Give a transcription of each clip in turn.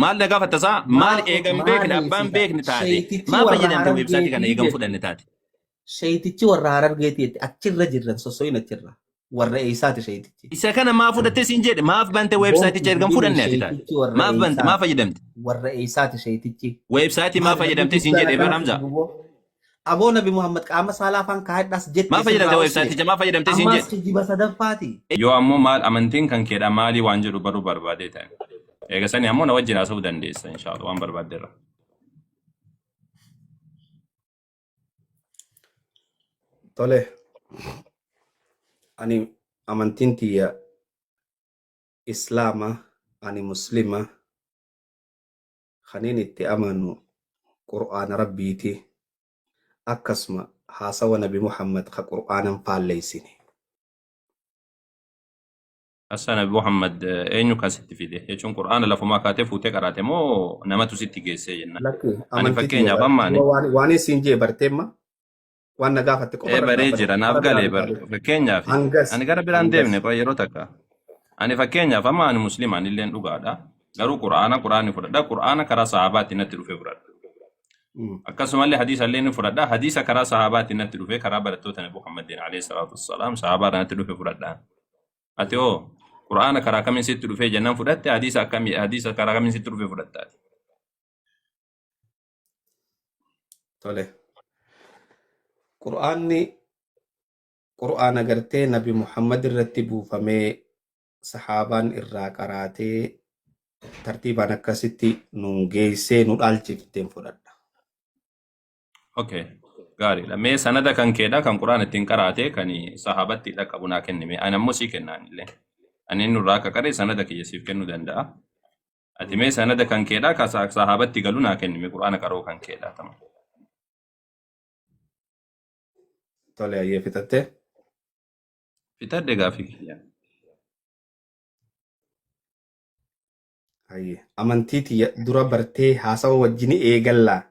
maal na gaafa tasaa maal eegan beekne abbaan beekne taate maal fayyadamte weebsaayitii kana eegan fudhanne taate. Shayitichi warra Harargeetiitti achirra jirran sossoyin achirra warra eessaati shayitichi. Isa kana maaf fudhattee siin jedhe maaf bante weebsaayiticha ergan fudhanne ati taate Shayitichi warra maaf bante maaf fayyadamte warra eessaati shayitichi. weebsaayitii maaf fayyadamte siin jedhe Ibrahim Hamza Aboo Nabi Muhammad qaama saalaa afaan kaa'edhaas jettee maaf fayyadamte weebsaayiticha maaf fayyadamte siin ammaas jedhe. kijiba sadaffaati. Yoo ammoo maal amantiin kan keedha maalii waan jedhu baruu barbaadee ta'e. Eega sani ammoo na wajjin haasa'uu dandeessa inshaallah waan barbaaddeerra. Tole ani amantiin tiyya Islaama ani Muslima kaniin itti amanu Qur'aana Rabbiiti akkasuma haasawa Nabi Muhammad ka Qur'aanan faalleessine. Asa Nabi Muhammad eenyu kan sitti fide jechuun Qur'aana lafumaa kaatee fuutee qaraate moo namatu sitti geessee jenna. Ani fakkeenyaaf ammaani. Waan isin jee barteemma waan na gaafatte qofa. Baree jira naaf galee fakkeenyaaf ani gara biraan deemne yeroo takka. Ani fakkeenyaaf amma ani Muslima anilleen dhugaadha. Garuu Qur'aani fudhadha. Qur'aana karaa sahabaatti natti dhufe fudhadha. Akkasumallee hadiisa illee ni fudhadha. Hadiisa karaa sahabaatti natti dhufe karaa barattoota Nabi Muhammadin alayhi salaatu wassalaam sahabaadha natti dhufe fudhadha. Ati hoo Qur'aana karaa kamiin sitti dhufe jennaan fudhatte hadiisa karaa kamiin sitti dhufe fudhattaati. Tole. Qur'aana gartee Nabi Muhammad irratti buufamee sahaabaan irraa qaraatee tartiibaan akkasitti nuun geessee nu dhaalchifteen fudhadha. Okay, gaariidha. Mee sanada kan keedha kan Qur'aan ittiin qaraatee kan sahaabatti dhaqqabu naa kennime. Ani ammoo sii kennaan illee. Ani nurraa akka qaree sanada kiyya siif kennuu danda'a. Ati mee sanada kan keedha kan sahaabatti galu naa kennime Qur'aana qaroo kan keedha tama. Tole ayyee fixattee. Fitadde gaafii kiyya. Ayyee amantii tiyya dura bartee haasawa wajjin eegallaa.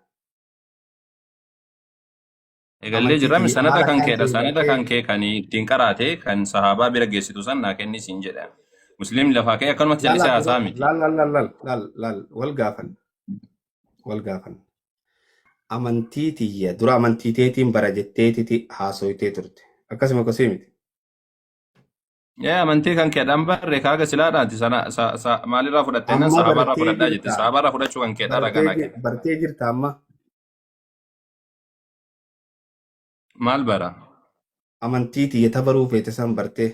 Eegallee jirame sanada kan keedha sanada kan kee kan ittiin qaraatee kan sahaabaa bira geessitu san naa kenni siin jedha. Musliimni lafaa kee akkanumatti jallisee haasaa miti. Laal wal gaafan. Amantii tiyya dura amantii teetiin bara jetteetiti haasoytee turte. Akkasuma kosii miti. Amantii kan keedhaan barre kaaga silaadhaati maalirraa fudhatteennan sahabaarraa fudhadhaa jette sahabaarraa fudhachuu kan keedhaa ragaa naa kenna. Bartee jirta amma. Maal bara? Amantii tiyya tabaruu feete san bartee.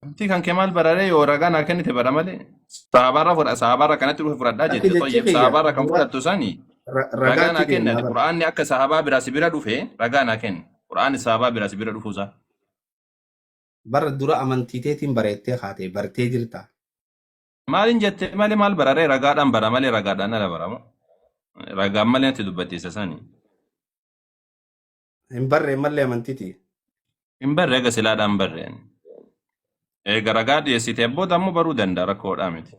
Amantii kan kee maal bararee yoo ragaa naa kennite bara malee. Sahabaarraa kanatti dhufe fudhadhaa jette toyyeef sahabaarraa kan fudhattu sani ragaa naa kenna. Qura'aanni akka sahabaa biraa si bira dhufe ragaa naa kenna. Qura'aanni sahabaa biraa si bira dhufuusaa. Bara dura amantii teetiin bareettee haatee bartee jirta. Maalin jette malee maal bararee ragaadhaan bara malee ragaadhaan ala baramu. Ragaan malee natti dubbatteessa sani. Hin barree mallee amantiiti. Hin barree eega silaadhaan barreen. Eega ragaa dhiyeessitee booda ammoo baruu danda'a rakkoodhaa miti.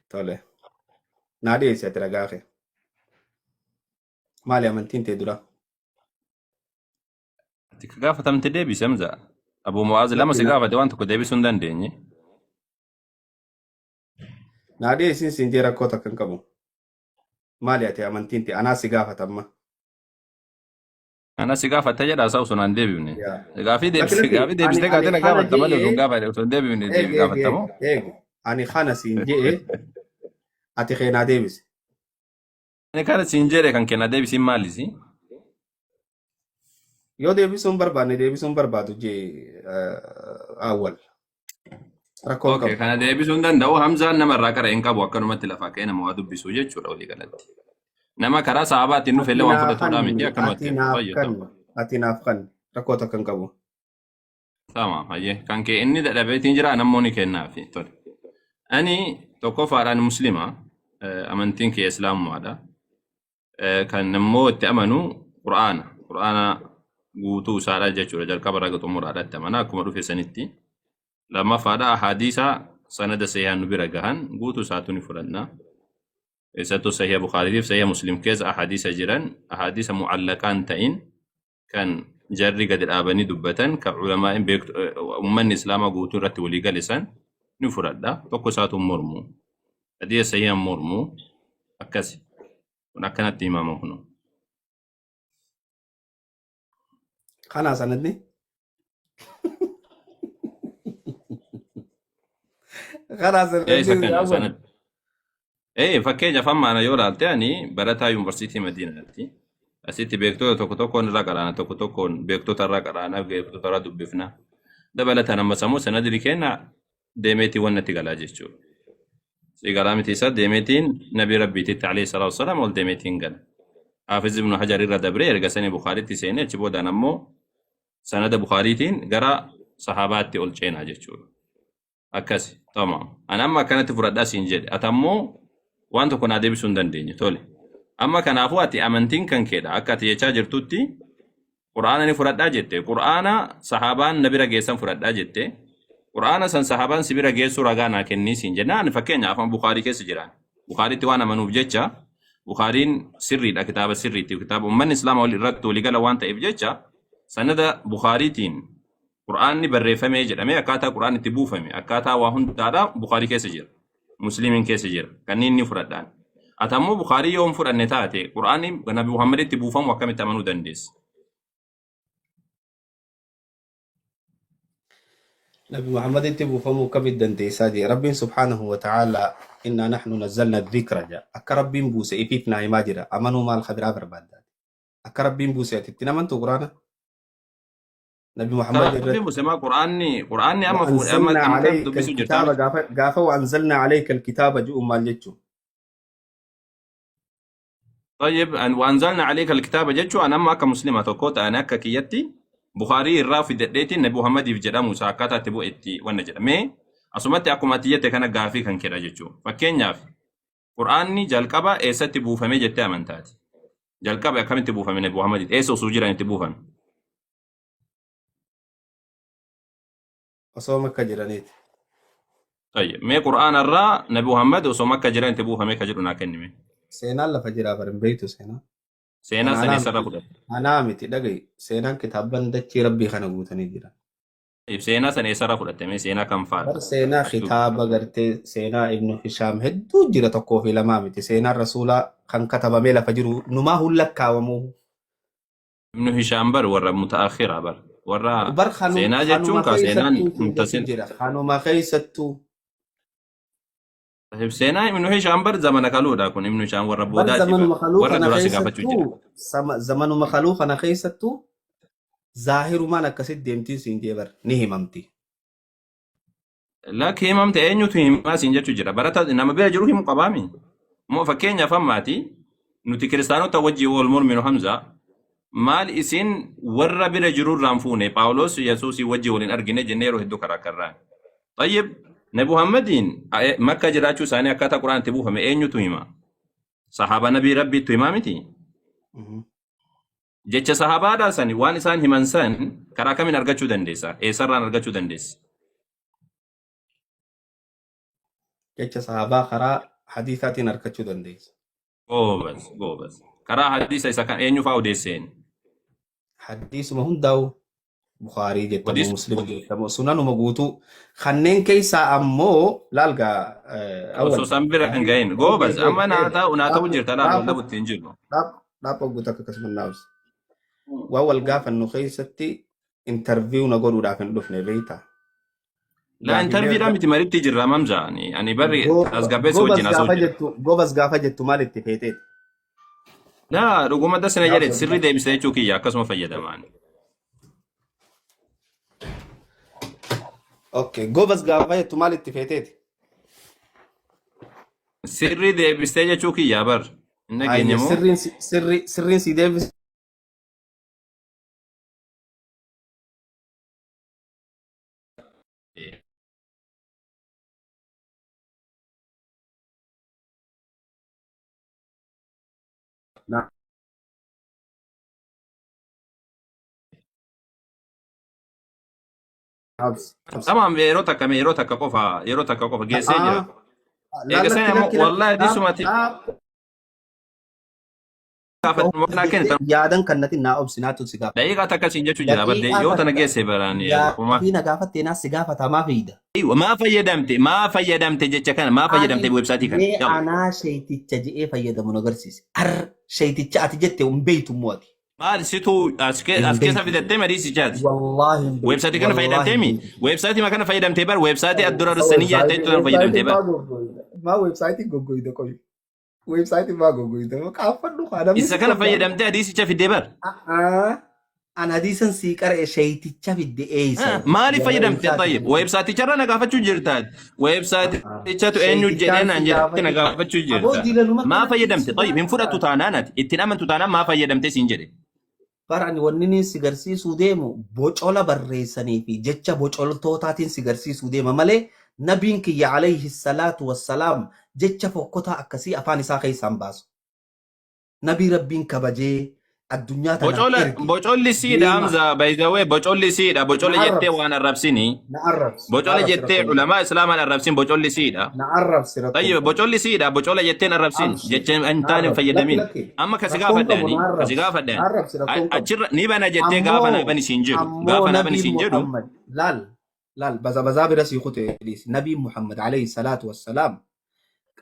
Tole. Naa dhiyeessi ati ragaa kee. Maali amantiin tee dura? Ati ka gaafatamte deebise Hamza. Abuu Mu'aaz lama si gaafate waan tokko deebisuu hin dandeenye. Naa dhiyeessin siin jee rakkoo takka hin qabu. Maali ati amantiin tee anaa si gaafatamma. Ana si gaafata jedha saa osoo naan deebifne. Gaafii deebistee kaatee na gaafatta malee osoo gaafate osoo deebifne deebii gaafattamoo. Ani kana siin jee ati keenaa deebise. Ani kana siin jedhe kan kenna deebisiin maalisi? Yoo deebisuun barbaanne deebisuun barbaadu jee awwal. Rakkoon qabu. Kana deebisuun danda'u Hamzaan namarraa qara hin qabu akkanumatti lafaa ka'ee nama waa dubbisuu jechuudha walii galatti. Nama karaa sahabaatiin dhufe illee waan fudhatuudhaa miti akkanumatti fayyadamu. Ati naaf kan rakkoo takka hin qabu. Sama hayyee kan kee inni dadhabeetiin jira namoonni kennaafi tole. Ani tokkoffaadhaan Muslima amantiin kee Islaamummaadha. Kan immoo itti amanu Qur'aana guutuu isaadha jechuudha jalqaba raga xumuraadhaatti amana akkuma dhufe sanitti. Lammaffaadha ahadiisa sanada sahihaan nu bira gahan guutuu isaatu ni fudhanna. Isattu sahih Bukhari fi sahih Muslim keessa ahadiisa jiran ahadiisa mu'allaqaan ta'in kan jarri gadi dhaabanii dubbatan ka ulamaa'in ummanni islaamaa guutuu irratti walii galisan ni fudhadha. Tokko isaatu mormu. Hadiisa sahihan mormu. Akkasi. Kun akkanatti himama kunu. Kana sanadni kana sanadni fakkeenyaaf amma ana yoo ilaalte ani barataa yuunivarsiitii Madiinaatti asitti beektota tokko tokkoon irraa qaraana tokko tokkoon beektota irraa qaraana beektota irraa dubbifna dabalataan amma sammuu sanadri kenna deemeetii waan natti galaa jechuudha. Sigaraa miti isa deemeetiin nabii rabbiititti alayhi salaatu wasalaam ol deemeetiin gala. Haafiz ibnu Hajar irra dabree erga sanii Bukaariitti seenee achi boodaan ammoo sanada Bukaariitiin gara sahabaatti ol ceenaa jechuudha. Akkasi tamam. Ani amma akkanatti fudhadhaa siin jedhe. Ati ammoo waan tokko naa deebisuu hin dandeenye. Tole. Amma kanaafuu ati amantiin kan keedha. Akka ati jechaa jirtutti Qur'aana ni fudhadhaa jette. Qur'aana sahabaan na bira geessan fudhadhaa jette. Qur'aana san sahabaan si bira geessuu ragaa naa kennii siin jennaan fakkeenyaaf amma Bukaarii keessa jiraan. Bukaariitti waan amanuuf jecha Bukaariin sirriidha kitaaba sirriitti kitaaba ummanni islaamaa wal irratti waligala waan ta'eef jecha sanada Bukaariitiin Qur'aanni barreeffamee jedhamee akkaataa Qur'aan itti buufame akkaataa waa hundaadha Bukaarii keessa jira. Musliimiin keessa jira. Kanneen ni fudhadhaan. Ati ammoo Bukaarii yoo hin fudhanne taate Qur'aanni Nabi Muhammaditti buufamu akkamitti amanuu dandeessa? نبي محمد انت بفهمه كبد دنتيسا دي ربي سبحانه وتعالى إنا نحن نزلنا الذكر جاء أكرب بوسى إفيتنا إماجرة أمنوا مال خبر برباد أكرب بوسى تتنا من تقرانا نبي محمد ربي بوسى ما قرآني أما وأنزلنا عليك الكتاب قافة وأنزلنا عليك الكتاب جو مال جتشو طيب وأنزلنا عليك الكتاب جتشو أنا أما كمسلمة تقوت أنا ككيتي Bukhari irraa fidadheetiin Nabi Muhammadiif jedhamu akkaataa itti bu'etti waan jedhame asumatti akkuma tiyyate kana gaafii kan kedha jechuudha. Fakkeenyaaf Qur'aanni jalqaba eessatti buufame jettee amantaati. Jalqaba akkamitti buufame Nabi Muhammadiif eessa osoo jiran itti buufame? Osoo Makka jiraniiti. Tayyib mee Qur'aana irraa Nabi Muhammad osoo Makka jiran itti buufame ka jedhu naa kennime. Seenaan lafa jiraa barin beektu seenaa. Seenaa sanii sarara fudhate. Anaa miti dhaga'i seenaan kitaaban dachee rabbii kana guutanii jira. Seenaa sana sarara fudhate mee seenaa kam faadha? Seenaa kitaaba gartee seenaa Ibnu Hishaam hedduu jira tokkoo fi lamaa miti seenaan rasuulaa kan katabamee lafa jiru numaa hullakkaawamuu. Ibnu Hishaam bar warra mutaakhira bar warra seenaa jechuun ka seenaan mutasil jira kanuma keessattuu. Seenaa Ibnu Hishaam bar zamana kaluudha kun Ibnu Hishaam warra boodaati warra dura si gaafachuu jira. Zamanuma kaluu kana keessattuu zaahirumaan akkasitti deemtiin siin jeebar ni himamti. Lakki himamte eenyutu himaa siin jechuu jira barata nama bira jiru himu qabaami. Moo fakkeenyaaf ammaati nuti kiristaanota wajjii wal morminu Hamza maal isin warra bira jiru irraan fuune Phaawulos Yesuusii wajjii waliin argine jennee yeroo hedduu karakarraan. Tayyib Nabi Muhammadin Makka jiraachuu isaanii akkaataa Qur'aan itti buufame eenyutu hima? Sahaba Nabii Rabbiitu himaa miti? Jecha sahabaadhaa sani waan isaan himan san karaa kamiin argachuu dandeessa? Eessarraan argachuu dandeessa? Jecha sahabaa karaa hadiisaatiin argachuu dandeessa. Goobas. Karaa hadiisa isa kan eenyu fa'aa odeesseen? Hadiisuma hundaa'u Bukhaarii jettamu Muslim jettamu sunanuma guutuu kanneen keessaa ammoo laalgaa osoo san bira kan ga'in goobas amma naa ta'u jirta laal wal dhabutti hin jirru. Dhaabba guutuu akkasumas naawus. Waan wal gaafannu keessatti intarviiyuu na godhuudhaaf hin dhufne beektaa. La intarviidhaan miti maritti jirra mamzaani ani barri asgabbeessa wajjin asoo jirra. Goobas gaafa jettu maal itti feeteeti? La dhuguma dasana jedhetti sirrii deebisa jechuu kiyya akkasuma fayyadamaan. Okay, goobas gaafa jettu maal itti feeteeti? Sirrii deebistee jechuu kiyya bar. Inni keenyamoo? Sirriin si deebisa. Tamam yeroo takka qofa geessee jira. Eegasanii ammoo wallahi disumati gaafatan waan kennitan yaadan kannatti naa obsinaatu si gaafata. daqiiqaa takka siin jechuu jira barde yoo tana geesse barani Yaafii na gaafattee naas si gaafata maa fayyida? maa fayyadamte jecha kana maa fayyadamte websaatii kana Mee anaa sheeyticha je'ee fayyadamu nu agarsiise. Sheeyticha ati jette hin beeytu immoo ati. maal situu as keessa fidattee mariisichaati Wallaahi hin beeytu. websaatii kana fayyadamtee mi websaatii ma kana fayyadamtee bar websaatii addura russanii jaattee turan fayyadamtee bar Maa websaayitii goggoyde qoy. Websaayitii maa goggoyde moo qaafadhu haadha. isa kana fayyadamtee hadiisicha fiddee bar An hadiisan sii qara'e sheeyticha fidde eeysa. maaliif fayyadamte tayyib websaaticharra na gaafachuu jirtaat websaatichatu eenyu jedhee naan jedhee na gaafachuu jirta maa fayyadamte tayyib hin fudhattu taanaanati ittiin amantu taanaan maa fayyadamte siin jedhe Barani wanni ni si garsiisuu deemu bocola barreessanii fi jecha bocoltootaatiin si garsiisuu deema malee nabiin kiyya alayhi salaatu wassalaam jecha fokkotaa akkasii afaan isaa keessaan baasu. Nabii rabbiin kabajee addunyaa tana bocolli siidha hamza by the way bocolli siidha bocola jettee waan arrabsini na arrabsi. bocola jettee ulamaa islaamaan arrabsin bocolli siidha Na arrabsi rakkoo. tayyib bocolli siidha bocola jetteen arrabsin jecha hin taane hin fayyadamin amma kasi gaafadhaani achirra ni bana jettee gaafa na bani siin jedhu gaafa na bani siin jedhu laal bazabazaa bira sii kutee nabii Muhammad alayhi salaatu wassalaam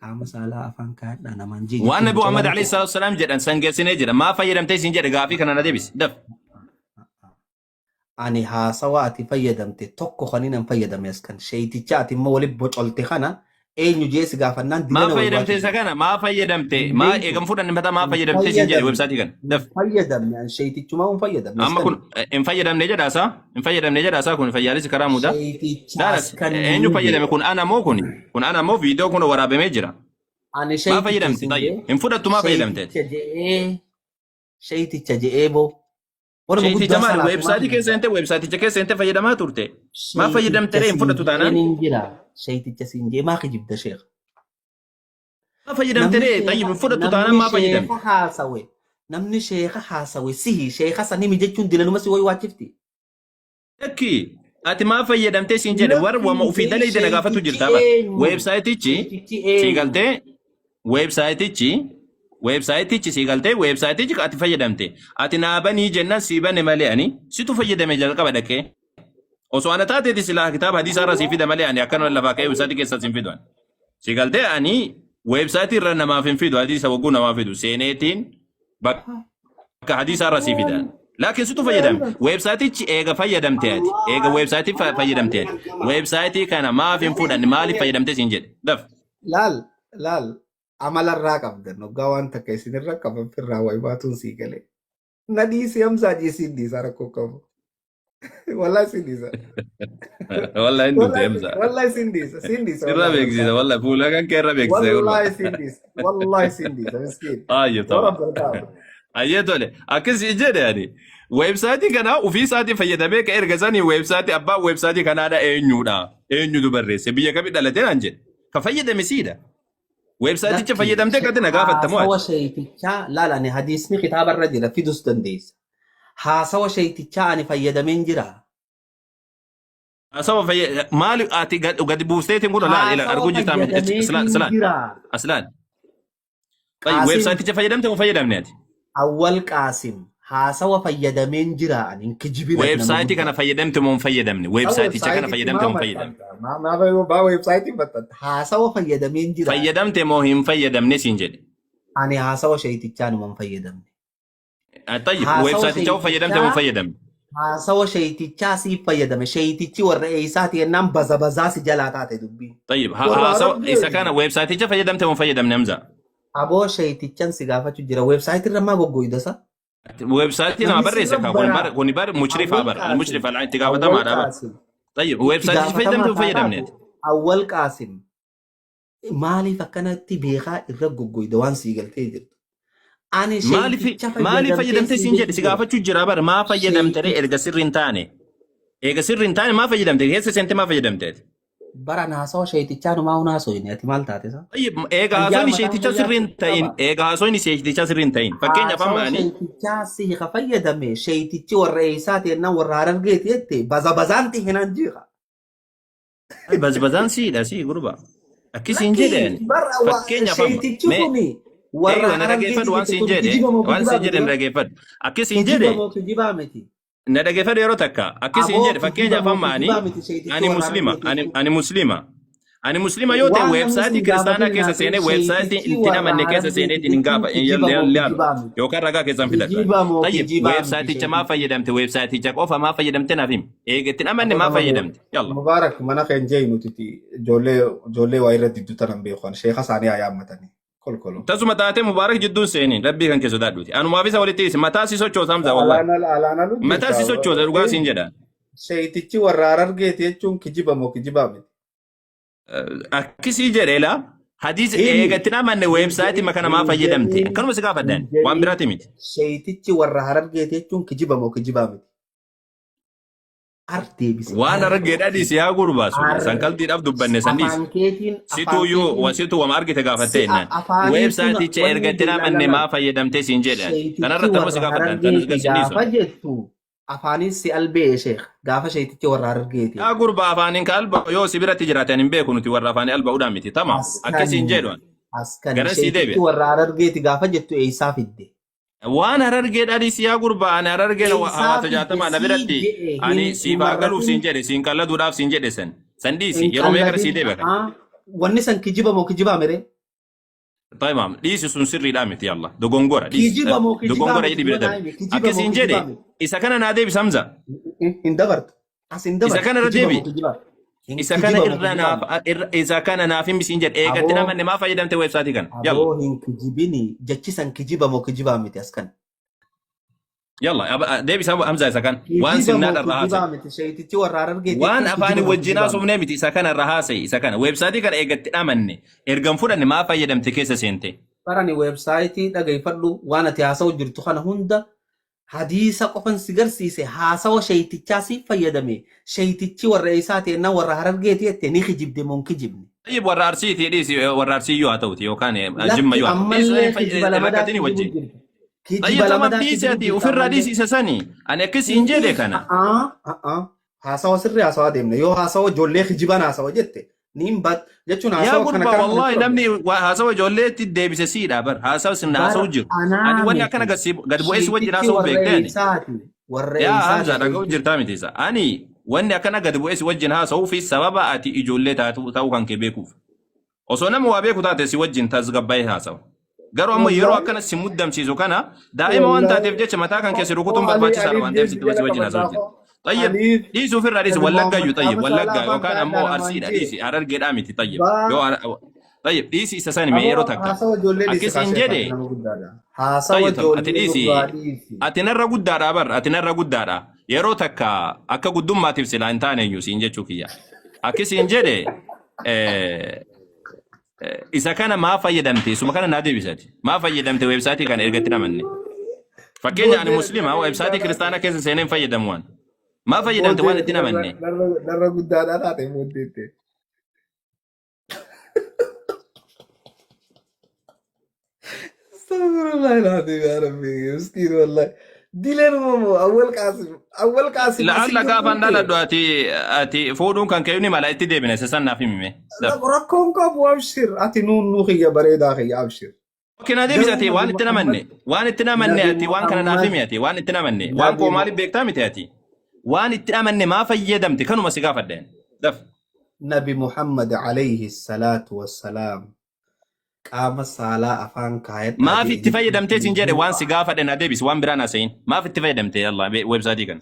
qaama saalaa afaan kaadhaa namaan jeeju. waan nabi Muhammad alayhi salaatu wassalaam jedhan sangeessinee jira maa fayyadamtee siin jedhe gaafii kana na deebisi daf Ani haasawa ati fayyadamte tokko kaninan fayyadame as kan sheeyticha ati immoo walitti bocolte kana eenyu jeesi gaafannaan maa fayyadamte isa kana maa fayyadamte maa eegam fudhanne mataa maa fayyadamte siin jedhe websaatii kana daf fayyadamne an sheeytichuma hin fayyadamne. amma kun hin fayyadamne jedhaasaa hin fayyadamne jedhaasaa kun fayyaalisi karaa mudaa daaras eenyu fayyadame kun ana moo kun ana moo viidiyoo kun waraabamee jira Ani maa fayyadamte tayyib hin fudhattu maa fayyadamte sheeyticha je'ee boo. sheeyticha maal websaatii keessa hinte websaaticha keessa hinte fayyadamaa turte maa fayyadamte hin fudhattu taanaan sheeyticha siin jee maa kijibda sheekha. maa fayyadamte tayyib hin fudhattu taanaan maa fayyadamte Namni sheekha haasawe sihi sheekha sanimi jechuun dilanuma si wayi waachifti. Yakki ati maa fayyadamtee siin jedhe warra wama ofii dalee na gaafatu jirta ba websaayitichi sii galtee websaayitichi sii galtee websaayitichi ati fayyadamte ati naa banii jennaan sii bane malee ani situ fayyadame jalqaba dhaqee osoo ana taateeti silaa kitaaba hadiisaa irra sii fida malee ani akkana lafaa ka'ee websaayitii keessa siin fidu sii galtee ani websaayitii irra namaaf hin fidu hadiisa wagguu namaaf fidu seeneetiin bakka hadiisaa irra sii fidan laakiin situ fayyadame websaayitichi eega fayyadamte ati eega websaayitii fayyadamte ati websaayitii kana maaf hin fudhanne maaliif fayyadamte siin jedhe daf Laal amalarraa qabdan hoggaa waan takka isinirra qaban firraa wayi baatuun sii galee. Na dhiisi hamsaa dhiisiin dhiisaa rakkoo qabu. Wallahi siin dhiisa. wallahi hin dute hamza Wallahi siin dhiisa. irra beeksisa wallahi fuula kan kee irra beeksisa Wallahi siin dhiisa. Wallahi siin dhiisa. Miskiin. ayyo ta'u ayyee tole akkas jedhe ani websaayitii kana ofii isaatii fayyadamee ka erga sanii websaayitii abbaan websaayitii kanaadha eenyutu barreesse biyya kamii dhalatee naan jedhe ka fayyadame siidha websaayiticha fayyadamtee gati na gaafattamu haasawa sheeytichaa laalani hadiisni kitaaba irra jira fidus dandeessa. Haasawa sheeytichaa ani fayyadameen jira. haasawa maali ati gadi buusteetiin kun laal arguu jirtaa aslaan websaayiticha fayyadamte moo fayyadamne ati Awwal Qaasim haasawa fayyadameen jira ani kijibina. websaayitii kana fayyadamte moo fayyadamne websaayiticha kana fayyadamte moo fayyadamne Maa websaayitii battata haasawa fayyadameen jira. fayyadamte moo hin fayyadamne siin jedhe Ani haasawa sheeytichaa numan fayyadamne. tayyib websaayiticha fayyadamte moo fayyadamne Haasawa sheeytichaa siif fayyadame sheeytichi warra eeysaati yennaan bazabazaa si jalaa taate dubbiin. tayyib haasawa isa kana websaayiticha fayyadamte moo fayyadamne hamza Aboo sheeytichan si gaafachuu jira websaayitii irra maa goggoydasa? websaayitii nama barreesse kun bar mushrifaa bar al-mushrif itti gaafatamaadha bar tayyib websaayiticha fayyadamte moo fayyadamne Awwal Qaasim maaliif akkanatti beekaa irra goggoyda waan sii galtee jirtu? Ani sheeyticha maaliif fayyadamte siin jedhe si gaafachuu jira bar maa fayyadamte erga sirri hin taane maa fayyadamte keessa seente maa fayyadamte bara haasawa sheeytichaa numaa hunaasoyne ati maal taate sa? eega haasoyni sheeyticha sirri hin ta'in eega haasoyni sheeyticha sirri hin ta'in fakkeenyaaf amma ani sheeytichaa si ka fayyadame sheeytichi warra eeysaati yennaan warra harargeeti jette bazabazaan tihinaan jira. bazbazaan siidha si gurba akkisiin jedheen fakkeenyaaf sheeytichi kuni warra na dhaggeeffadhu waan siin jedhe waan siin jedhe na dhaggeeffadhu akki siin jedhe kijiba moo kijibaa miti na dhaggeeffadhu yeroo takka akki siin aboo jedhe fakkeenyaaf kijiba moo amma kijibaa miti sheetichi ani warra muslima argeeti ani muslima yoo ta'e waan namni weebsaayitii sin kiristaanaa gaafatin keessa naafin seenee weebsaayitii sheetichi itti warra namanne keessa seenee argeeti ittiin jechuun gaafa kijiba moo laalu kijibaa miti yookaan ragaa keessan fidadha. kijiba moo Tayyib kijibaa miti weebsaayiticha maa sheetichi fayyadamte weebsaayiticha qofa maa fayyadamte naaf himi eegattiin amanne aboo maa nama fayyadamte yalla. mubaarak mana keen jee nuti ijoollee waa irra diddu tanan beekan sheeka isaanii haa yaammatanii kolkolo Tasuma taatee mubaarak jidduun seeniin rabbii kan keessa daadhuuti. Anumaaf isa walitti hisi mataa si sochoosa hamza wallahi. alaana nu Mataa si jirta sochoosa dhugaa siin jedha. sheetichi warra argeeti jechuun kijiba moo kijibaa miti Akkisii jedheela hadiis himi eegattiin amanne weebsaayitii makana maa hin fayyadamte jedhin akkanuma si gaafadhaan hin waan jedhin biraati miti. sheetichi warra argeeti jechuun kijiba moo kijibaa miti ar deebisi Waan ar argeedhaa dhiisi yaa gurbaasu ar san qalbiidhaaf dubbanne san dhiisi. afaan keetiin Situu wama argite gaafatte si jennaan. afaaniin sun Weebsaayiticha wanni eegattiin amanne lala maa fayyadamte siin jedhaan. sheetichi Kanarratti anuma si warra gaafadhaan tanis argeeti galsin dhiisu. gaafa jettu afaanis si albee sheek gaafa sheetichi warra argeeti Yaa gurbaa afaaniin ka alba yoo si biratti jiraatan hin beeku nuti warra afaanii alba'uudhaan miti tama akkasiin askani jedhu askani gara sii sheetichi deebi'a. warra argeeti gaafa jettu eeysaa fidde Waan harargeedhaa dhiisi yaa gurbaa ani harargeedha eeysaa hawaasa fidde jaatamaa na sii biratti jedhe ani hin siif haa galuuf siin marratin jedhe siin qalladuudhaaf siin jedhe san dhiisi hin yeroo meeqa sii qalladin deebi'a kan. wanni san kijiba moo kijibaa mere Ta'imaam dhiisi sun sirriidhaa miti yalla dogongora dhiisi kijiba moo kijibaa dogongora miti hidhi bira duba darbe naayime kijiba moo akkasiin jedhe kijibaa miti isa kana naa deebisa hamza hin dabartu as hin isa dabartu kana irra kijiba moo deebi kijibaa hin isa kana kijiba moo irra kijibaa naaf miti isa kana naaf hin bisiin jedhe eegatti aboo namanne maa fayyadamte weebsaayitii kana yalla aboo hin kijibini jechisan kijiba moo kijibaa miti as kan yalla deebisa hamza isa kan waan kijiba sinnaa moo dharraa haasa'e. kijibaa miti sheetichi warra argeeti Waan jechuun afaanii kijiba moo wajjin kijibaa haasofnee miti miti isa kana irra haasa'e isa kana weebsaayitii kana eegatti dhamanne ergan fudhanne maa fayyadamte keessa seente. barani weebsaayitii dhaggeeffadhu waan ati haasa'u jirtu kana hunda hadiisa qofan si garsiise haasawa sheeyitichaa si fayyadame sheeyitichi warra isaa ta'enna warra argeeti jette ni kijibde moo hin kijibne Tayyib warra arsiitii dhiisi warra arsii yoo haa ta'uti yookaan lakki jimma yoo haa ta'u ammallee kijiba lamadaa rakkatini kijibu wajjin. jirti Tayyib kijiba tamam lamadaa dhiisi kijibu ati jirti ofirraa ammallee dhiisi isa sanii ani akkasiin jedhe kana. haasawa sirrii haasawa deemne yoo haasawa ijoollee kijibaan haasawa jette niin bat jechuun Yaa haasawa kana gurbaa kana wallahi kana namni haasawa ijoolleetti deebise siidha bar haasawa sinna haasa'u bar jiru. Ati anaa wanni akkana miti gad bu'eessi wajjin sheetichi haasa'u warra beektee ani. eeysaati warra Yaa eeysaati Hamza dhaga'u sheetichi jirtaa miti isa. Ani wanni akkana gad bu'eessi wajjin haasa'uu fi sababa ati ijoollee ta'uu kan kee beekuuf. Osoo nama waa beeku taate si wajjin tasgabbaa'ee haasawa. Garuu ammoo yeroo wallahi akkana si muddamsiisu kana daa'ima waan wallahi taateef jecha mataa kan keessa rukutuun Ali barbaachisaadha Alif waan ta'eef sitti jala wajjin haasa'u jira. Tayyib Alif dhiisi ofirraa dhiisi Nabi wallaggaa Muhammad iyyuu tayyib gaafa wallaggaa saalaa yookaan afaan ammoo dhaadhaa arsiidha namaan dhiisi jee harargeedhaa miti tayyib baa yoo tayyib dhiisi isa sani mee yeroo aboo takka haasawa ijoollee dhiise akkasiin kaasee jedhe faati nama guddaadha haasawa tayyib ati ijoollee dhiisi nurraa dhiisi ati narra guddaadha bar ati narra guddaadha yeroo takka akka guddummaatiif silaa hin taane iyyuu siin jechuu kiyya akkasiin jedhe isa kana maa fayyadamte suma kana naa deebisati maa fayyadamte weebsaayitii kana ergatti namanne fakkeenya ani muslima weebsaayitii kiristaanaa keessa seeneen fayyadamu waan maa fayyadamte waan itti namanne narra guddaadha taate booddeette astagfirullah العظيم يا ربي مسكين والله dileen moo awwal qaasim la'alla gaafa dhaladhu ati fuudhuun kan ka'u ni mala itti deebine isa san naaf himime rakkoon qabu abshir ati nuun kiyya bareedaa kiyya abshir Kina deebisate waan itti namanne ati waan kana naaf himi ati waan itti namanne waan koo maaliif beektaa miti ati waan itti namanne maa fayyadamte kanuma si gaafadheen daf nabi muhammad alayhi salaatu wassalaam qaama saalaa afaan kaayet maaf itti fayyadamtee sin jedhe waan si gaafadheen adeebis waan biraan hasayin maaf itti fayyadamte yalla websaayitii kan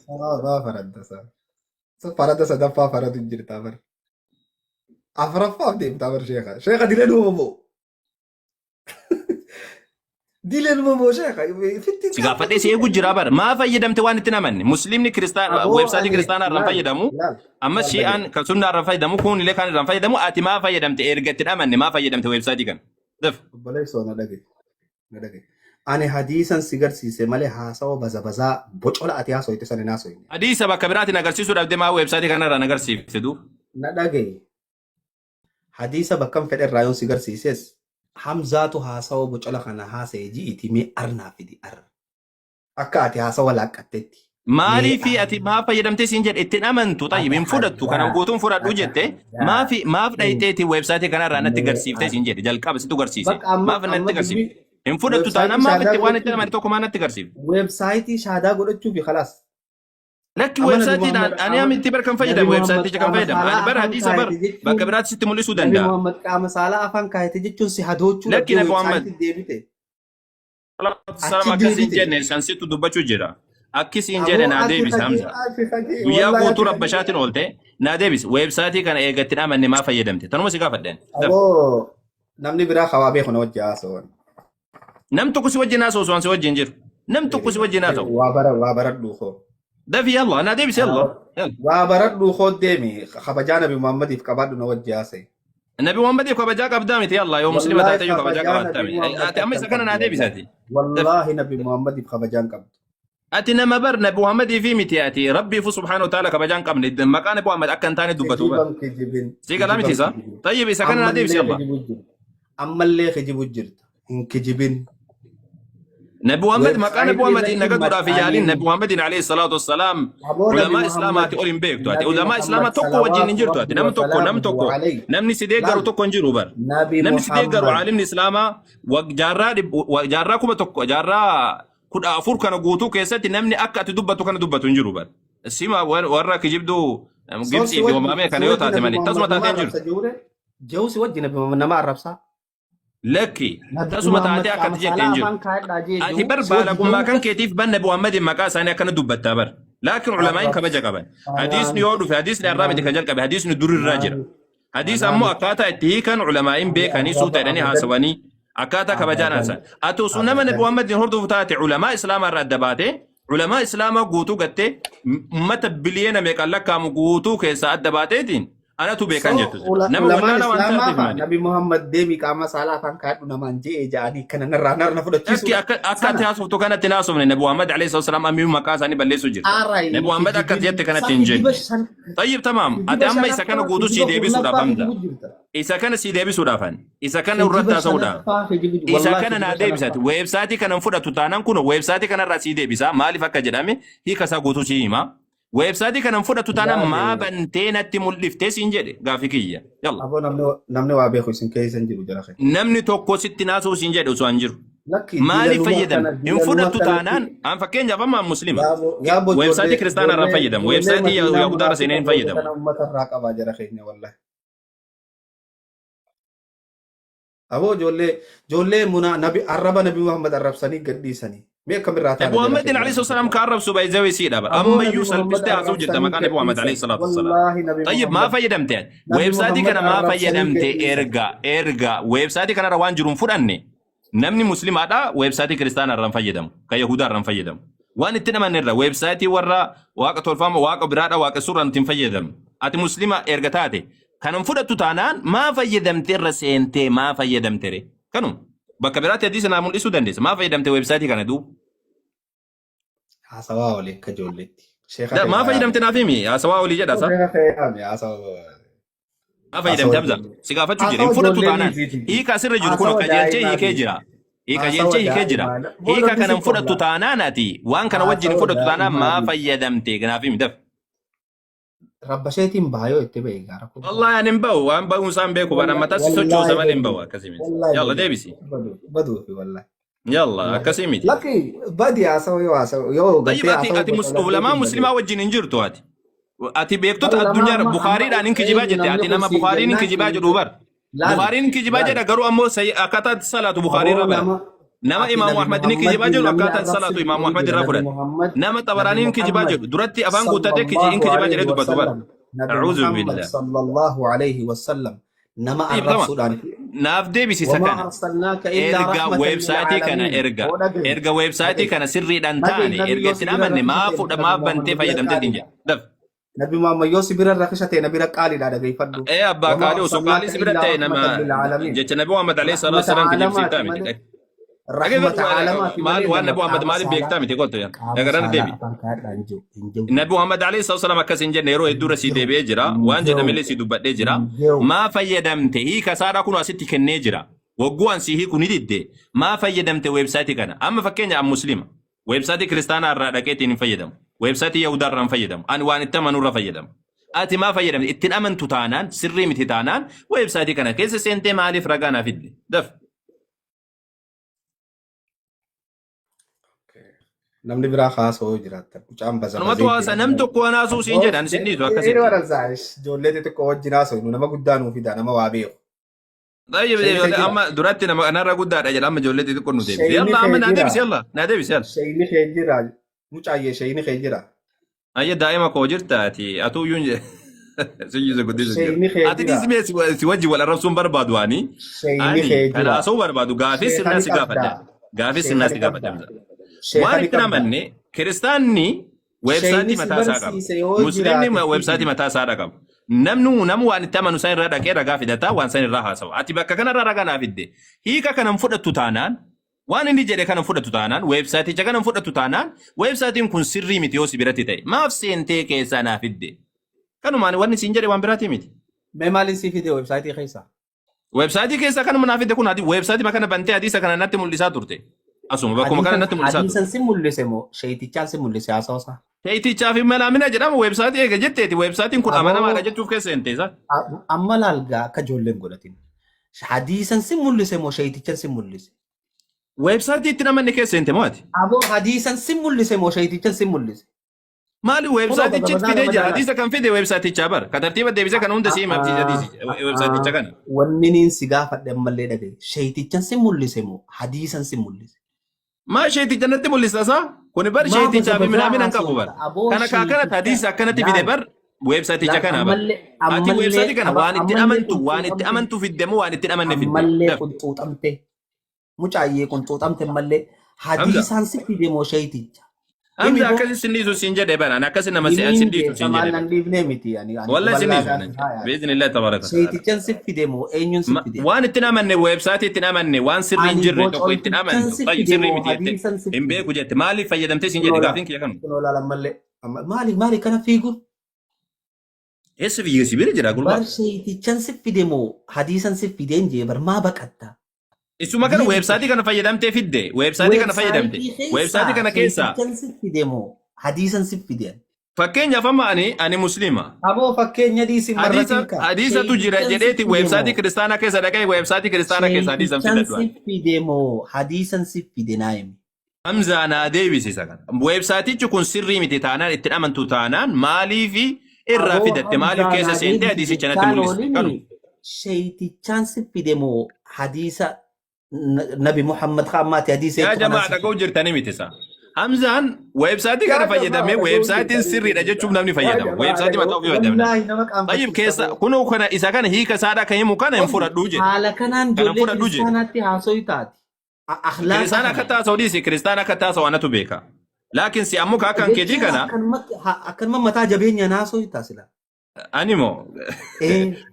farada sadaffaa faradu jirtaa bar afraffaaf deemtaa bar sheeka dileen uumamoo dileen uumamoo sheeka si gaafadhee si eegu jira bar maa fayyadamte waan itti namanne muslimni kristaan websaayitii kiristaanaa irraan fayyadamu amma shi'aan kan sunnaa irraan fayyadamu kun illee kan irraan fayyadamu ati maa fayyadamte erga itti namanne maa fayyadamte websaayitii kan daf obboleessoo na dhage ani hadiisan si garsiise malee haasawa bazabazaa bocola ati haasoo itti sana naasoo inni hadiisa bakka biraatiin agarsiisuu dhabde maa websaayitii kana irraan agarsiifte duuf na dhage hadiisa bakkan fedhe irraa yoon si garsiises hamzaatu haasawa bocola kana haasa'e ji'iti mee arnaa fidi ar akka ati haasawa laaqqattetti maaliifi ati maa fayyadamtee siin jedhe ittiin amantu tayyib hin fudhattu kana guutuun fudhadhu jette maaf dhayiteeti websaayitii kana irraa natti garsiiftee siin jedhe jalqaba situ garsiise maaf natti garsiifte إن فودت ويب تانا سايتي ما شهادة فتي وانا قدرتشو تلمني في توكو ما نتكرسيف ويب سايتي شهادة قدرتشو في خلاص. لك أما ويب نبي سايتي محمد أنا أمي تبر كم نبي فايدة ويب محمد سايتي كم قام فايدة صلاة أنا بر أفان حديث بر كايت بك جتشون برات ست مليسو نبي دندا محمد قام صلاة أفان كايت جتشون سهادوتشو لكن ربي أبو ويب محمد سايتي ديبته السلام أتشي أكاسين ديبته. جنة سانسيتو دبچو جرا أكاسين أبو جنة نادي بس أتي همزة خجي guyyaa والله guutuu أتي خجي. rabbashaatiin oolte naa deebis weebsaayitii kana eegatti dhaamanne maa fayyadamte tanuma si gaafadheen daf أبو نمني برا خوابي خنا وجه أسون. nam tokko si wajjin haasa'u osoo an si wajjin jiru nam tokko si wajjin haasa'u وابرد دوخو. dafi yalla naa deebis yalla yalla وابرد دوخو ديمي خبجانا بمحمد في كبار نوجه أسي. nabi muhammadiif kabajaa qabdaa miti yalla yoo muslima والله taatee yoo kabajaa خبجانا qabaattaa miti بمحمد ati amma isa أكن kana قبض naa والله. deebisaati daf والله نبي محمد في خبجان قبض. ati nama bar nabi muhammadii fi miti ati rabbii fu subhaanahu wa ta'ala kabajaan qabne maqaa nabi muhammad akka hin taane dubbatu bar كجبن si galaa miti isa كجبن. tayyib isa kana naa deebis yalla أما اللي خجبو جرت. إن كجبن. نبي محمد ويب مكان نبي سايتي محمد إنك لكن تدعى في جالين مكانين. نبي محمد عليه الصلاة والسلام أبو نبي علماء إسلام محمد أتي أولين بيك تواتي نبي علماء إسلام محمد توكو وجين صلوات نجر تواتي ربي نم توكو نم وسلامه توكو عليه. نمني سيديقر لا توكو نجرو بر نبي نمني سيديقر محمد وعالم الإسلام وجارا كما توكو جارا كود أفور كانوا قوتو كيساتي نمني أكا تدبتو كانوا دبتو نجرو بر السيما وراك جبدو صوت جبسي في ومامي كان يوتا نبي تماني تسمى محمد ما تاتين عرب جرو سجوره جوسي وجه نبي محمد ما عرب سا لكي نبي تسمى محمد تاتي أكا قام تجيك صلاة تنجر أفان كايد لاجي ati جو bar سوى baala gummaa kan جدوه keetiif ban nabi muhammadin maqaa isaanii akkana dubbattaa bar laakin culamaa'in عرب kabaja qaban hadiisni سلام yoo dhufe hadiisni irraa miti ka jalqabe hadiisni durirraa jira hadiis ammoo سلام akkaataa itti hiikan culamaa'in beekanii suuta jedhanii haasawanii akkaataa kabajaan haasan ati osoo nama nabi muhammadin hordofu taate culamaa islaamaa irraa adda baate culamaa islaamaa guutuu gattee ummata biliyeena meeqan lakkaamu guutuu keessaa adda baateetiin anatu beekan jettu nama علماء wallaala waan الإسلام taateef فا maali نبي محمد ديمي قام صلاة أفان كايد نمان جي جاني كنا نرى فدو Akki تشيسودا akka ati سنة haasoftu kanatti hin haasofne nabi muhammad alayhi salatu wasalaam ammii maqaa isaanii balleessu jirta أراي nabi muhammad akka كجبن jette kanatti صح hin كجيب jenne سن طيب تمام كجيب ati amma isa kana شنفا guutuu sii كجيب deebisuudhaaf كلفا hamza كجيب جرتا isa kana sii deebisuudhaafan isa kana كجيب irratti haasa'uudhaaf شنفا كجيب isa والله kana كجيب naa deebisati شنفا weebsaatii kanan fudhatu taanaan kun weebsaatii kanarraa sii deebisa maaliif akka jedhame hiika isaa guutuu sii hima weebsaatii kanan fudhatu taanaan maa لا bantee natti mul'iftee siin jedhe gaafii kiyya yalla أبو نمني وابي خوسين كيسن جيرو جرا خير namni tokko sitti naasuu siin jedhe osoo hin jiru لكن maaliif fayyadame hin ديلا لما fudhatu كان taanaan an fakkeenyaaf amma muslima يا أبو weebsaatii kiristaanaa irraan جولي fayyadamu جولي weebsaatii مدينة yahudaarra seenee hin منافقة جولي fayyadamu كان أمة الراقبة جرا خير والله أبو جولي منا نبي عرب نبي محمد عرب سني قدي سني مية كم راتها نبي جرا محمد خير عليه الصلاة والسلام كان رب سبعي زوي سيدا بر أبو أما نبي يوسف محمد بستها عرب زوجة سني مكان نبي قدي محمد عليه سني الصلاة والسلام والله نبي طيب ما محمد فيدمت نبي ويب سايتي محمد كان ما عرب سني فيدمت قدي سني إرجع ويب سايتي كان روان جرون فراني نمني مسلم هذا ويب سايتي كريستيان ران فيدم كيهودا ران فيدم وان اتنا من الرا ويب سايتي ورا واقع تولفام واقع برادا واقع سورة انتم فيدم أتي مسلمة إرجعتاتي كانوا فدت تانان ما فيدمت الرسنتي ما فيدمت ري كانوا بكبرات يدي سنا من السودان ما فيدمت ويب سايتي كان دو حسوا ولي كجولتي شيخ لا ما فيدمت نافيمي يا سواء ولي جدا صح شيخ خيام يا حسوا ما fayyadamte hamza si gaafachuu jira hin fudhatu taanaan hiika asirra jiru kun qajeelchee hiikee jira qajeelchee hiikee jira hiika kana hin fudhatu taanaan ati waan kana wajjin hin fudhatu taanaan maa fayyadamte kanaaf himi daf ربشيتين بايو اتبعي غاركو wallahi ani hin bahu waan bahuun isaan beeku baadhaan mataa si sochoosa malee hin bahu akkasii miti yalla deebisi بدو في والله yalla akkasii miti لكن بدي اسوي يو طيب ati ulamaa muslimaa wajjin hin jirtu ati beektota addunyaa Bukaariidhaan hin kijibaa jette ati nama Bukaariin hin kijibaa jedhu bar Bukaariin hin kijibaa jedha garuu ammoo akkaataa itti salaatu Bukaarii irraa bara nama Imaamu Ahmad ni kijibaa jedhu akkaataa itti salaatu Imaamu Ahmad irraa fudhate nama Xabaraanii hin kijibaa jedhu duratti afaan guuttatee hin kijibaa jedhee dubbatu bar a'uudhu billah sallallahu alayhi wasallam nama arrabsuudhaan naaf deebisi isa kana erga weebsaayitii kana erga weebsaayitii kana sirriidhaan taane erga itti amanne maa bantee fayyadamtee hin jedhu نبي محمد يوسف بير الرخشة نبي رقالي لا دقي فدو ايه ابا قالي وسقالي سبرت نما جت نبي محمد عليه الصلاه والسلام تجيب سيتامي رحمة عالمات مال وانا نبي محمد مالي بيكتامي تقولت يا غران ديبي نبي محمد عليه الصلاه والسلام كسن جنيرو يدور سي ديبي جرا وان جد ملي سي دبدي جرا ما فيدمت هي كسارا كنو اسيتي كني جرا وغوان سي هي كوني ديد ما فيدمت ويب سايت كان اما فكينيا ام مسلم ويب سايت كريستيانا را دقيتين فيدم ويب سايت يهودا ران فيدم ان وان التمن را فيدم اتي ما فيدم اتن امن تتانان سري متتانان ويب سايت كان كيس سنتي مالي فرغانا فيدي دف namni biraa kaasoo jiraatan mucaan baza Anumatu bazee haasa jira. nam tokko waan haasuu siin jedhan isin dhiisu Inni akkasitti. warra ijoollee xixiqqoo wajjin haasoo nama guddaa nuu fida nama waa beeku. طيب Shayni kee jira. اما دراتي انا را قد على اما جولتي تكون ديبس Shayni يلا اما kee نادبس jira. يلا نادبس يلا Shayni kee jira. Mucaayyee shayni kee jira. اي دائما كوجرتاتي اتو يونج سيجي قديس جرا Shayni kee اتي jira. دي سوجي ولا رسوم بربادواني Shayni kee اني انا jira. اسو بربادو غافيس Sheekani الناس qabdaa. غافدا غافيس الناس Sheekani غافدا qabdaa. وان Sheekani كنا qabdaa. مني كريستاني ويب سايتي Shayni si متى ساقم barsiise yoo مسلمني jiraate ويب سايتي fidi. متى ساقم نمنو وان تمنو ساين رادا كيرا غافدا وان ساين راها سوا اتي بكا كان راغا نافدي هيكا كان فدتو تانان waan inni jedhe kana fudhatu taanaan weebsaayiticha kana fudhatu taanaan weebsaayitiin kun sirrii miti yoo si biratti ta'e maaf seentee keessaa naaf fidde kanumaan wanni siin jedhe waan biraatii miti Mee maaliin si fide websaayitii keessa? weebsaayitii keessaa kanuma naaf fidde kun weebsaayitii kana bantee hadiisa kana natti mul'isaa turte asuma bakkuma kana natti mul'isaa turte Hadiisan si mul'ise moo sheeyitichaan si mul'ise haasawsa? ta'itichaaf hin malaamina jedhama weebsaayitii eega jetteeti weebsaayitiin kun amanamaadha jechuuf keessa hinteessa Amma laalgaa akka ijoolleen godhatin. Hadiisan si mul'ise moo sheeyitichaan si mul'ise? weebsaayitii itti namanni keessa hinte mo'ati Aboo hadiisan si mul'ise moo sheeyitichaan si mul'ise? maali Kunoo weebsaayitichi gabadaan fidee jira gabadaan. hadiisa kan fide weebsaayitichaa bara ka tartiiba deebisee kana hunda siima weebsaayiticha kana Wanni niin si gaafadhe ammallee dhagaye. Sheeyitichaan si mul'ise moo hadiisan si mul'ise? ما شيء تجنت مولساسا كون بر شيء Maaf تجابي من gabadaan امين كابو بر haasawta. Aboo كان كاكنا حديث كانت في دبر ويب سايت كان بر اتي ويب سايت كان وان ات امنتو في الدمو وان ات امن في ammallee الدم qunxuuxamte. Mucaayyee qunxuuxamte mallee حمزه hadiisaan si fide moo sheeyiticha? Himi حمزه boo كاسي سنديزو سينجا دبر انا كاسي نما himiin سنديزو keessa سينجا maal دبر nan dhiifnee miti ani والله سنديزو bal'aa باذن الله تبارك وتعالى sheeyitichaan si fide moo eenyuun si fide? وان ات امن ويب سايت ات امن وان سر Ani انجر تو ات bocoltichaan امن si طيب fide سر moo متي hadiisan si ام fide? بيكو جت مالي فيدمتي سينجا Kunoo دغافين كي كانوا laalan mallee maali kana fiigun? اس في سيبير جرا Bar غربا sheeyitichaan si fide moo hadiisan si fideen jee bar maa baqatta? اسمه كان ويب سايت كان فيدمتي في الدي ويب سايت كان فيدمتي Weebsaayitii ويب سايت كان keessaa كيسا sheeyitichaan si fide moo hadiisan si fideen? fakkeenyaaf amma ani muslima Aboo fakkeenya dhiisi marratiin kaa. hadiisatu jira jedheeti weebsaayitii kiristaanaa keessa dhaqee weebsaayitii kiristaanaa keessa hadiisan Sheeyitichaan fidadhu si fide moo hadiisan si fide naa himi? hamzaa naa deebisisa kana weebsaayitichi kun sirrii miti taanaan ittiin amantu taanaan maaliifi irraa fidatte maaliif keessa seentee hadiisicha natti mul'iste kanu sheeyitichaan si fide moo hadiisa nabi Muhammad kaammaati hadiisa yaa jamaa dhaga'u jirtanii miti isaa hamzaan weebsaayitii kana fayyadamee weebsaayitiin sirriidha jechuuf namni fayyadama weebsaayitii mataa ofii fayyadamna tayyib keessa kunoo kana isa kana hiika isaadha kan himu kana hin fudhadhuu jedhe haala kanaan Kana ijoollee fudhadhu jedhe. kiristaanaatti haasoo taati. kiristaan akka taasa'u dhiisi kiristaan akka taasa'u anatu beeka laakiin si ammoo kan keetii kana akkanuma mataa jabeenyaan haasoo taasila. animoo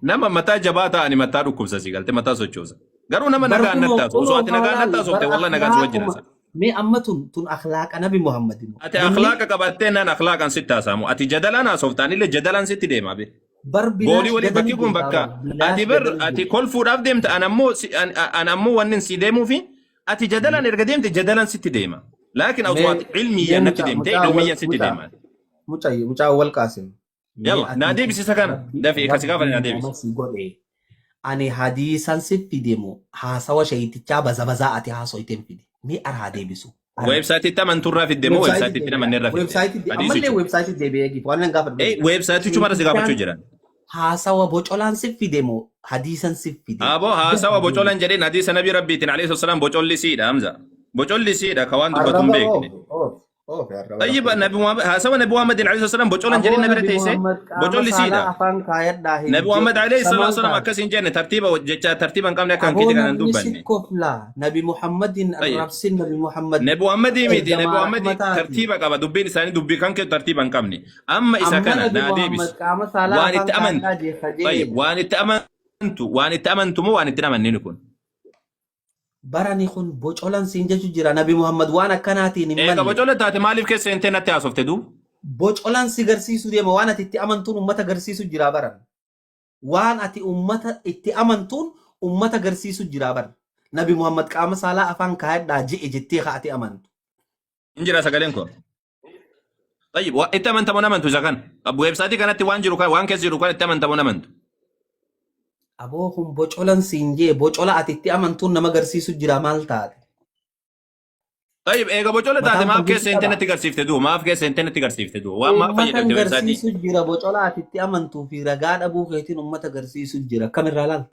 nama mataa jabaa ta'ani mataa dhukkubsa si galte mataa sochoosa garuu nama nagaan nattaasu osoo ati nagaan nattaasu ta'e walla nagaan si wajjin haasa Mee amma tun akhlaaqa nabi Muhammad immoo. ati akhlaaqa qabattee naan akhlaaqan sitti haasamu ati jadalaan haasoftaan illee jadalaan sitti deema be boolii walii bakki kun bakka ati bar ati kolfuudhaaf deemta an ammoo wannin si deemuufi ati jadalaan erga deemte jadalaan sitti deema laakiin osoo ati ilmiyyan natti deemte ilmiyyan sitti deema Mucaa wal qaasim. yalla naa deebisisa kana dafii kasi gaafa naa deebisi Ani hadiisan si fide moo haasawa sheeyitichaa bazabazaa ati haasoiteen fide. Mee arhaa deebisu. weebsaayitii amanturraa fidde moo weebsaayitiitti namanneerra Weebsaayitii ammallee weebsaayitii deebi'ee gifu waan gaafa weebsaayitii chumara si gaafachuu jiran haasawa bocolaan si fide moo hadiisan si fide. aboo haasawa bocolan jedheen hadiisa nabii rabbiitiin alayhi wassalaam bocolli siidha hamza bocolli siidha ka waan dubbatu hin beekne طيب النبي محمد هسوى نبي محمد عليه الصلاه والسلام بوچولن جري نبي تيسه بوچولي سيدا نبي محمد عليه الصلاه والسلام اكسين جن ترتيبا جچا ترتيبا قام كان كيدي كان دوبني نبي محمد الربس نبي محمد نبي محمد ميدي نبي محمد ترتيبا قام دوبين ثاني دوبي كان ترتيبا قامني اما اذا كان نادي بس وان تامن طيب وان تامنتم وان تامن نكون barani kun bocolan siin jechu jira nabi Muhammad waan akkanaatiin hin malle bocola taate maaliif keessa inte natti haasofte du bocolan si garsiisu deema waan ati itti amantuun ummata garsiisu jira baran waan ati ummata itti amantuun ummata garsiisu jira baran nabi Muhammad qaama saalaa afaan kaayadhaa je'e jettee ati amantu injira sagaleen ko طيب itti amantamu namantu isa kan weebsaayitii kanatti waan jiru kan waan keessa jiru kan itti amantamu namantu aboo kun bocolan siin jee bocola ati itti amantuun nama garsiisu jira maal taate طيب ايجا بوجوله تاتي mataan ما kan في كيس bisi qaba. انترنت تقرسيف تدو ما في كيس انترنت تقرسيف تدو وما فايد Ummata الويب سايت دي agarsiisu jira bocolaa atitti amantuu fi ragaa dhabuu keetiin ummata agarsiisu jira kamirraa laal.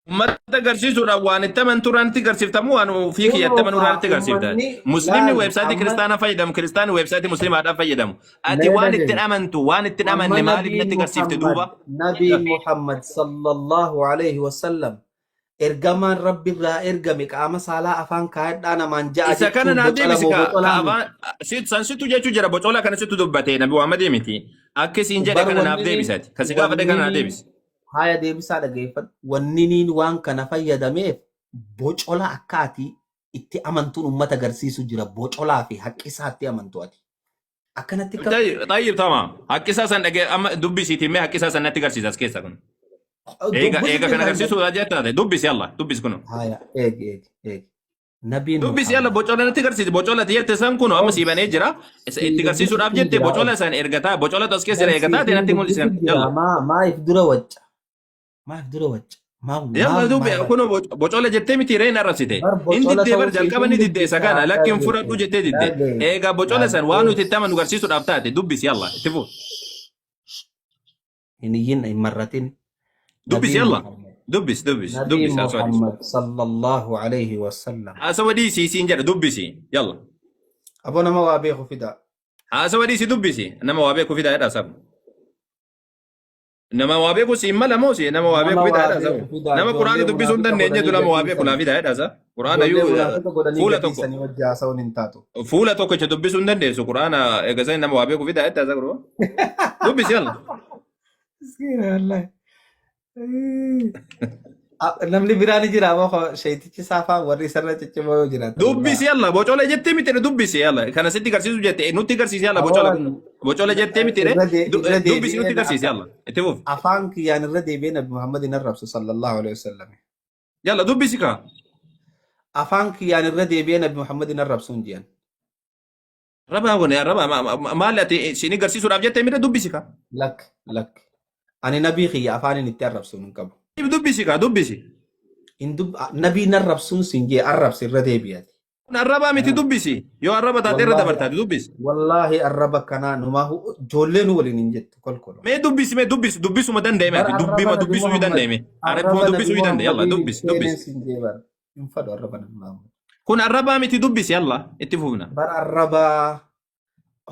ما تقرسيس وان التمن توران تقرسيف تمو وان فيك يا Kunoo التمن وران kaa تقرسيف ده ummanni مسلمني laal ويب سايت amma كريستانا فايدم كريستاني ويب سايت مسلم هذا فايدم اتي mee وان dhagaye. التنامنتو وان التنامن Amma مالي بنت تقرسيف تدوبا Nabiin Muhammad sallallahu alayhi wasallam ergamaan rabbi irraa ergame qaama saalaa afaan kaayadhaa namaan ja'a إذا كان jechuun نادي bocola بس moo bocolaa miti. كأفان سيد سانسيتو جاتو جرا بطولة كان سيتو دبته نبي محمد يمتي أكيس إنجا Bar كان نافدي wanniniin بسات كسيكا فده كان نادي wanniniin بس haya deebisaa dhageeffadhu. Wanniniin waan kana fayyadameef bocola akka ati itti amantuun ummata agarsiisu jira. Bocolaa fi haqqisaa itti amantu ati. Akkanatti akka طيب تمام أكيس أصلا أما دبي سيتي ما أكيس أصلا نتكرسي أسكيس أكون إيجا كان dubbisuutiin كرسيسو راجعت هذا دبي يلا دبي كنو haya eegi. Nabiin دبي يلا Muhammad بوچولا نتكرسي بوچولا تيجي تسام كنو أما of سيبان إجرا si تكرسيسو dubbisuutiin راجعت jira بوچولا of سان إرجعتا بوچولا تسكيس bar إرجعتا تينا siifin تيمول dubbisuutu سين jira يلا maaf dura wacca maaf dura wacca يلا maaf دوبي maaf كنو بوچولا جتة متي رين أرسيته bar إن bocola ديدي ta'uu برجال keetiin كمان ديدي سكانا dubbisaa لكن فرق دو dhagaye جتة ديدي dhagaye إيجا بوچولا سان وانو تتما dhaggeef نغرسيسو رابطاتي دبي يلا تفو hin iyyin hin marratin دبي nabiin يلا Muhammad دبس nabiin أسوديس Muhammad sallallahu alayhi wasallam أسوديسي سينجر دبسي يلا aboo nama waa beeku fida أسوديسي دبسي إنما وابيكو في دايرة سب إنما وابيكو سيما لموسي إنما وابيكو nama في waa دايرة beeku سب fida إنما قرآن ijoollee دبسون munaafiqa دن نيجي godhanii دولا موابيكو لا gadhiisanii في دايرة سب قرآن ijoollee يو munaafiqa godhanii فولا توكو gadhiisanii wajji haasa'uun hin taatu فولا توكو دبسون دن ديسو قرآن إجازة إنما وابيكو في دايرة سب قرآن دبس يلا Miskiina wallahi. Namni biraan ni jira moo shayitichi saafaa warri isarra ciccimoo yoo jiraatan دبس يلا بوچولا جتة متر دبس يلا كان ستي كرسيسو جتة نوتي كرسيس يلا بوچولا Awoon بوچولا جتة متر irra دبس deebi'ee نوتي كرسيس يلا اتفوف afaan kiyyaan irra deebi'ee nabi Muhammadin arrabsu sallallahu alaihi wasallam. يلا دبس كا Afaan kiyyaan irra deebi'ee nabi Muhammadin arrabsuun jiyan. ربا وني ربا ما لا سيني كرسيسو رابجتة متر دبس كا Lakk. Ani nabii kiyya afaanin itti arrabsuun hin qabu. دبس كا دبس Nabiin arrabsuun sin jee arrabsi irra deebi'ati. kun arrabaa miti dubbisi yoo arraba taate irra Wallahi dabartaati dubbisi wallahi arraba kanaa numaa ijoollee nu waliin hin jettu kolkolo. mee dubbisi dubbisuma danda'e Bar miti arraba dubbima nabi dubbisuu Muhammad danda'e arrabuma arraba nabi dubbisuu danda'e yalla Muhammadin dubbisi seeneen dubbisi sin jee bar hin fadhu arraba nabi Muhammad. kun arrabaa miti dubbisi yalla itti fufna Bar arraba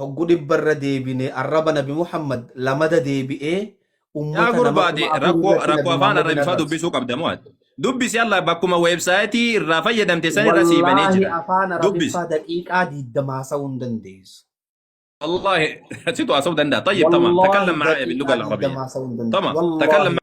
hoggu dhibbarra deebine arraba nabi Muhammad lamada deebi'ee yaa ummata nama gurbaate kuma afur rakkoo irratti nabi rakkoo afaan Muhammadin arrabifaa arrabse. dubbisuu qabda mo'at dubbisi yalla bakkuma weebsaayitii irraa fayyadamte san irra siibanii Wallahi jira afaan dubbisi arabiffaa daqiiqaa 20 haasa'uu hin dandeessu. والله ستو أصوب دندا طيب تمام والله تكلم معايا باللغة دقيقة 20 العربية haasa'uu hin dandeessu. تمام والله تكلم